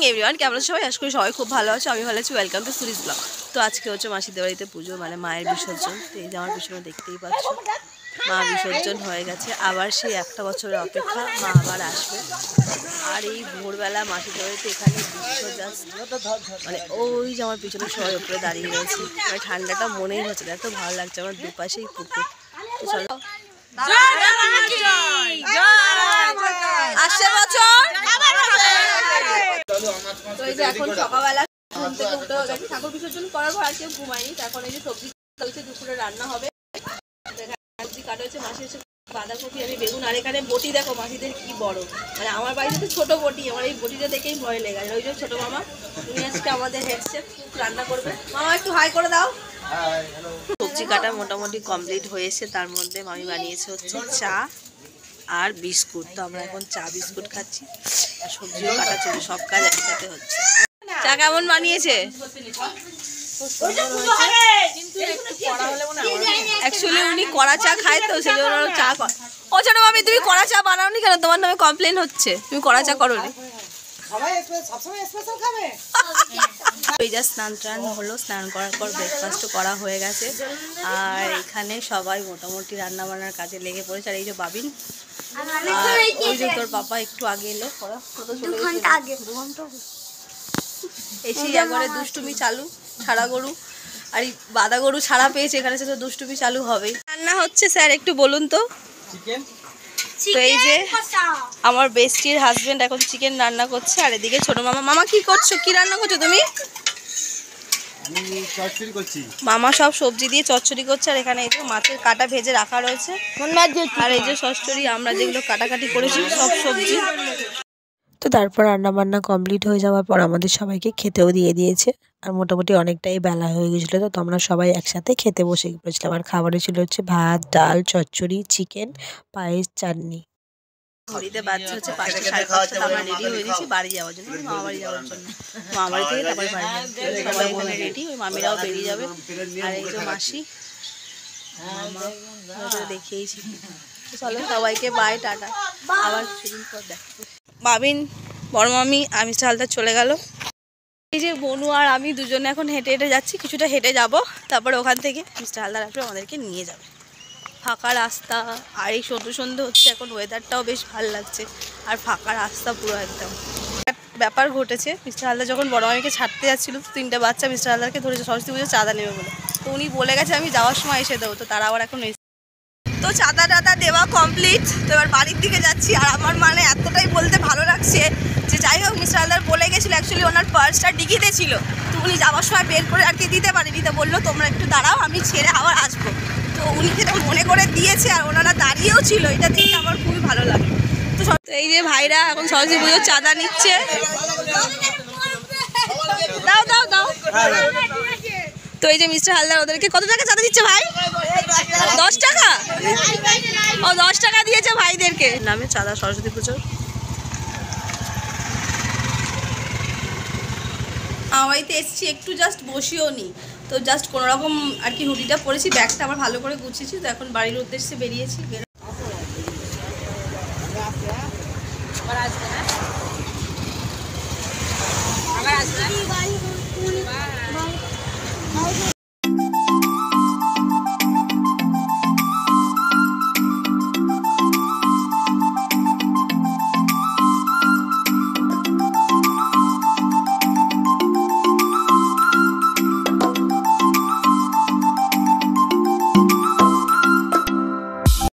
Everyone, কেমন আছো সবাই? আশা করি সবাই খুব ভালো আছো। আমি ভালো আছি। ওয়েলকাম টু সুরিজ ব্লগ। তো আজকে হচ্ছে মাসিদের বাড়িতে পুজো, মানে মায়ের বিসর্জন। তো এই যে আমার পিছনে দেখতেই পাচ্ছ, মা বিসর্জন হয়ে গেছে। আবার সেই একটা বছরের অপেক্ষা, মা আবার আসবে। আর এই ভোরবেলা মাসিদের বাড়িতে এখানে মানে ওই যে আমার পিছনে সবাই উপরে দাঁড়িয়ে রয়েছে। মানে ঠান্ডাটা মনেই হচ্ছে না, এত ভালো লাগছে। আমার দুপাশেই পুকুর। তো চলো, আসছে বছর। তো এই যে এখন সকালবেলা ঘুম থেকে উঠে গেছে, ঠাকুর বিসর্জন করার পর আর কেউ ঘুমায়নি। এখন এই যে সবজি হচ্ছে, দুপুরে রান্না হবে। সবজি কাটা হচ্ছে, মাসি হচ্ছে বাঁধাকপি, আমি বেগুন। আর এখানে বটি দেখো মাসিদের কি বড়, মানে আমার বাড়িতে তো ছোট বটি, আমার এই বটিটা দেখেই ভয় লেগে গেছে। ওই যে ছোট মামা, তুমি আজকে আমাদের হেড শেফ, রান্না করবে। মামা একটু হাই করে দাও। সবজি কাটা মোটামুটি কমপ্লিট হয়েছে। তার মধ্যে মামি বানিয়েছে হচ্ছে চা আর বিস্কুট। তো আমরা এখন চা বিস্কুট খাচ্ছি, আর সবজিও কাটা চলছে, সব কাজ একসাথে হচ্ছে। চা কেমন বানিয়েছে? অ্যাকচুয়ালি উনি কড়া চা খায়, তো সেই জন্য চা কর। ও ছোট মামি, তুমি কড়া চা বানাওনি কেন? তোমার নামে কমপ্লেন হচ্ছে, তুমি কড়া চা করো নি। ওই যা স্নান টান হলো, স্নান করার পর ব্রেকফাস্টও করা হয়ে গেছে। আর এখানে সবাই মোটামুটি রান্না বান্নার কাজে লেগে পড়েছে। আর এই যে বাবিন, ওই যে তোর পাপা একটু আগে এলো, 2 ঘন্টা আগে, 2 ঘন্টা এসে একবারে দুষ্টুমি চালু। ছাড়া গরু আর বাঁধা গরু ছাড়া পেয়েছে, এখানে সে তো দুষ্টুমি চালু হবেই। রান্না হচ্ছে স্যার, একটু বলুন তো। তো এই যে আমার বেস্টির হাজবেন্ড এখন চিকেন রান্না করছে। আর এদিকে ছোট মামা। মামা কি করছো? কি রান্না করছো তুমি? মামা সব সবজি দিয়ে চচ্চড়ি করছে। আর এখানে এই যে মাছের কাটা ভেজে রাখা রয়েছে। আর এই যে চচ্চড়ি আমরা যেগুলো কাটাকাটি করেছি সব সবজি। তো তারপর রান্নাবান্না কমপ্লিট হয়ে যাওয়ার পর আমাদের সবাইকে খেতেও দিয়ে দিয়েছে। আর মোটামুটি অনেকটাই বেলা হয়ে গেছিলো, তো আমরা সবাই একসাথে খেতে বসে পড়েছিলাম। আর খাবারে ছিল হচ্ছে ভাত, ডাল, চচ্চড়ি, চিকেন, পায়েস, চাটনি। ঘড়িতে বাজছে হচ্ছে 5টা 5:30। আমরা রেডি হয়ে গেছি বাড়ি যাওয়ার জন্য, মামা বাড়ি যাওয়ার জন্য। মামা বাড়ি থেকে তারপরে বাড়ি যাবে, সবাই এখানে রেডি। ওই মামিরাও বেরিয়ে যাবে। আর এই যে মাসি, মামা দেখিয়েছি। চলো সবাইকে বাই, টাটা, আবার কিছুদিন পর দেখো। বাবিন, বড় মামি আর মিস্টার হালদার চলে গেল। এই যে বনু আর আমি দুজনে এখন হেঁটে হেঁটে যাচ্ছি, কিছুটা হেঁটে যাব। তারপরে ওখান থেকে মিস্টার হালদার আসলে আমাদেরকে নিয়ে যাবে। ফাঁকা রাস্তা, আর এই সন্ধ্যে সন্ধ্যে হচ্ছে, এখন ওয়েদারটাও বেশ ভালো লাগছে। আর ফাঁকা রাস্তা পুরো একদম। ব্যাপার ঘটেছে, মিস্টার হালদার যখন বড় মামিকে ছাড়তে যাচ্ছিল, তো 3টে বাচ্চা মিস্টার হালদারকে ধরেছে সরস্বতী পুজো চাঁদা নেবে বলে। তো উনি বলে গেছে আমি যাওয়ার সময় এসে দেবো। তো তারা আবার এখন তো চাঁদা টাদা দেওয়া কমপ্লিট। তো এবার বাড়ির দিকে যাচ্ছি। আর আমার মানে এতটাই বলতে ভালো লাগছে যে যাই হোক, মিস্টার হালদার বলে গেছিলো, অ্যাকচুয়ালি ওনার পার্সটা ডিকিতে ছিল। তো উনি যাওয়ার সময় বের করে আর কি দিতে পারেনি। তো বললো তোমরা একটু দাঁড়াও, আমি ছেড়ে আবার আসবো। তো উনি সেটা মনে করে দিয়েছে, আর ওনারা দাঁড়িয়েও ছিল। এটা দেখে আমার খুবই ভালো লাগে। তো এই যে ভাইরা এখন সরস্বতী পুজোর চাঁদা নিচ্ছে। দাও দাও দাও। তো এই যে মিস্টার হালদার ওদেরকে কত টাকা চাঁদা দিচ্ছে ভাই? 10 টাকা। ও 10 টাকা দিয়েছে ভাইদেরকে নামে চাঁদা সরস্বতী পুজোর। আমার বাড়িতে এসেছি, একটু জাস্ট বসিও নি। তো জাস্ট কোনোরকম আর কি হুডিটা পরেছি, ব্যাগটা আবার ভালো করে গুছিয়েছি। তো এখন বাড়ির উদ্দেশ্যে বেরিয়েছি।